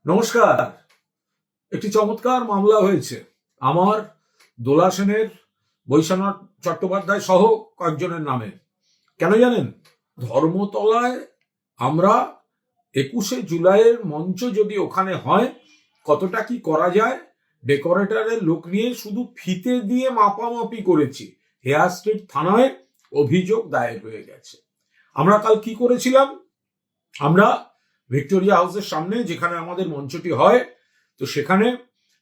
নমস্কার। একটি চমৎকার মামলা হয়েছে আমার, দোলা সেনের, বৈশ্বনাথ চট্টোপাধ্যায় সহ কয়েকজনের নামে। কেন জানেন? ধর্মতলায় আমরা 21শে জুলাইয়ের মঞ্চ যদি ওখানে হয়, কতটা কি করা যায়, ডেকোরেটরের লোক নিয়ে শুধু ফিতে দিয়ে মাপামাপি করেছি। হেয়ার স্ট্রিট থানায় অভিযোগ দায়ের হয়ে গেছে। আমরা কাল কি করেছিলাম? আমরা ভিক্টোরিয়া হাউসের সামনে যেখানে আমাদের মঞ্চটি হয়, তো সেখানে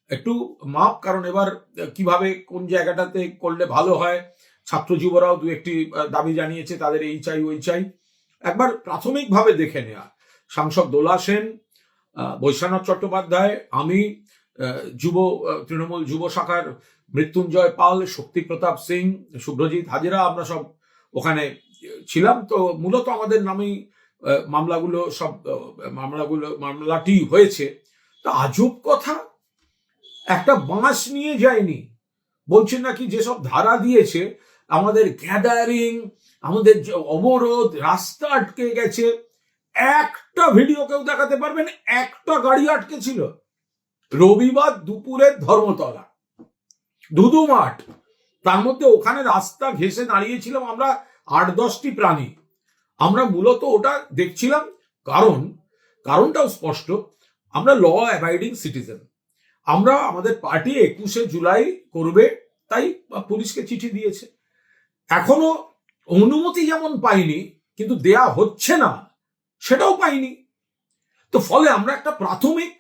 একটু মাপ, কারণ এবার কিভাবে কোন জায়গাটাতে করলে ভালো হয়, ছাত্র যুবরাও দু একটি দাবি জানিয়েছে, তাদের এই চাই ওই চাই, একবার প্রাথমিকভাবে দেখে নেওয়া। সাংসদ দোলা সেন, বৈশ্বনাথ চট্টোপাধ্যায়, আমি, তৃণমূল যুব শাখার মৃত্যুঞ্জয় পাল, শক্তি প্রতাপ সিং, শুভ্রজিৎ হাজেরা, আমরা সব ওখানে ছিলাম। তো মূলত আমাদের নামেই মামলাটি হয়েছে। তা আজব কথা, একটা বাঁশ নিয়ে যায়নি, বলছে নাকি যেসব ধারা দিয়েছে, আমাদের গ্যাদারিং, আমাদের অবরোধ, রাস্তা আটকে গেছে। একটা ভিডিও কেউ দেখাতে পারবেন একটা গাড়ি আটকে ছিল? রবিবার দুপুরের ধর্মতলা ধুধু মাঠ, তার মধ্যে ওখানে রাস্তা ঘেঁষে দাঁড়িয়েছিলাম আমরা 8-10টি প্রাণী। আমরা মূলত ওটা দেখছিলাম, কারণটাও স্পষ্ট, আমরা ল অ্যাবাইডিং সিটিজেন। আমরা, আমাদের পার্টি 21শে জুলাই করবে, তাই পুলিশকে চিঠি দিয়েছে। এখনো অনুমতি যেমন পাইনি, কিন্তু দেয়া হচ্ছে না সেটাও পাইনি। তো ফলে আমরা একটা প্রাথমিক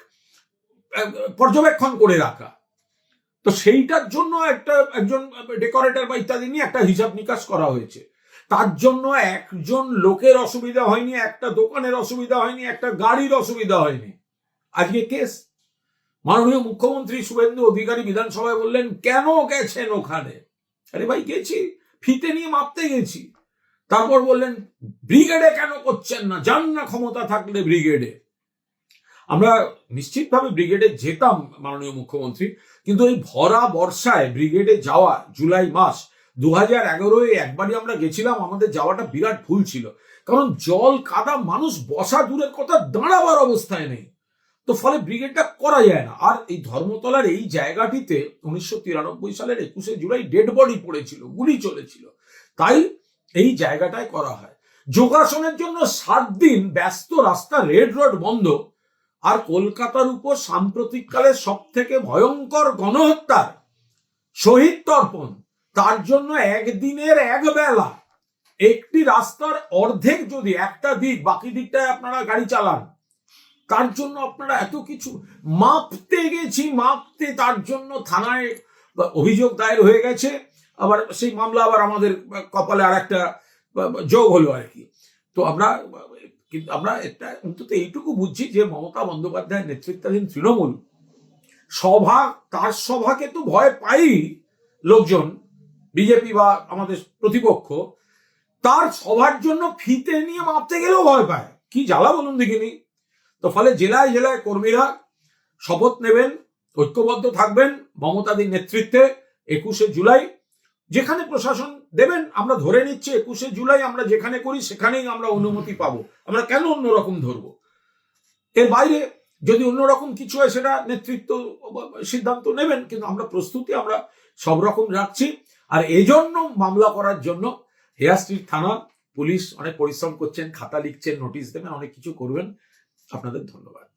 পর্যবেক্ষণ করে রাখা, তো সেইটার জন্য একজন ডেকোরেটর বা ইত্যাদি নিয়ে একটা হিসাব নিকাশ করা হয়েছে। তার জন্য একজন লোকের অসুবিধা হয়নি, একটা দোকানের অসুবিধা হয়নি, একটা গাড়ির অসুবিধা হয়নি। আজকে কেস, মাননীয় মুখ্যমন্ত্রী শুভেন্দু অধিকারী বিধানসভায় বললেন, কেন গেছেন ওখানে? আরে ভাই, গেছি, ফিতে নিয়ে মাপতে গেছি। তারপর বললেন, ব্রিগেডে কেন করছেন না? যান না, ক্ষমতা থাকলে ব্রিগেডে। আমরা নিশ্চিতভাবে ব্রিগেডে যেতাম মাননীয় মুখ্যমন্ত্রী, কিন্তু এই ভরা বর্ষায় ব্রিগেডে যাওয়া, জুলাই মাস 2011-এ একবারই আমরা গেছিলাম, আমাদের যাওয়াটা বিরাট ভুল ছিল, কারণ জল কাদা, মানুষ বসা দূরের কথা, দাঁড়াবার অবস্থায় নেই। তো ফলে ব্রিগেডটা করা যায় না। আর এই ধর্মতলার এই জায়গাটিতে 1993 সালের 21শে জুলাই ডেড বডি পড়েছিল, গুলি চলেছিল, তাই এই জায়গাটায় করা হয়। যোগাসনের জন্য 7 দিন ব্যস্ত রাস্তা, রেড রোড বন্ধ, আর কলকাতার উপর সাম্প্রতিককালের সব থেকে ভয়ঙ্কর গণহত্যার শহীদ তর্পণ, তার জন্য একদিনের একবেলা একটি রাস্তার অর্ধেক, যদি একটা দিক, বাকি দিকটায় আপনারা গাড়ি চালান, তার জন্য আপনারা এত কিছু মাপতে গেছি, তার জন্য থানায় অভিযোগ দায়ের হয়ে গেছে। আবার সেই মামলা আবার আমাদের কপালে আর একটা যোগ হলো আর কি। তো আমরা একটা অন্তত এইটুকু বুঝছি যে মমতা বন্দ্যোপাধ্যায়ের নেতৃত্বাধীন তৃণমূল তার সভাকে তো ভয় পাই লোকজন, বিজেপি বা আমাদের প্রতিপক্ষ, তার সভার জন্য ফিতে নিয়ে মাপতে গেলেও ভয় পায়। কি জ্বালা বলুন দেখিনি। তো ফলে জেলায় জেলায় কর্মীরা শপথ নেবেন, ঐক্যবদ্ধ থাকবেন মমতাদির নেতৃত্বে। 21শে জুলাই যেখানে প্রশাসন দেবেন, আমরা ধরে নিচ্ছি 21শে জুলাই আমরা যেখানে করি সেখানেই আমরা অনুমতি পাবো। আমরা কেন অন্যরকম ধরবো? এর বাইরে যদি অন্যরকম কিছু হয়, সেটা নেতৃত্ব সিদ্ধান্ত নেবেন, কিন্তু আমরা প্রস্তুতি আমরা সব রকম রাখছি। আর এজন্য মামলা করার জন্য হেয়ার স্ট্রিট থানা পুলিশ অনেক পরিশ্রম করছেন, খাতা লিখছেন, নোটিশ দেবেন, অনেক কিছু করবেন। আপনাদের ধন্যবাদ।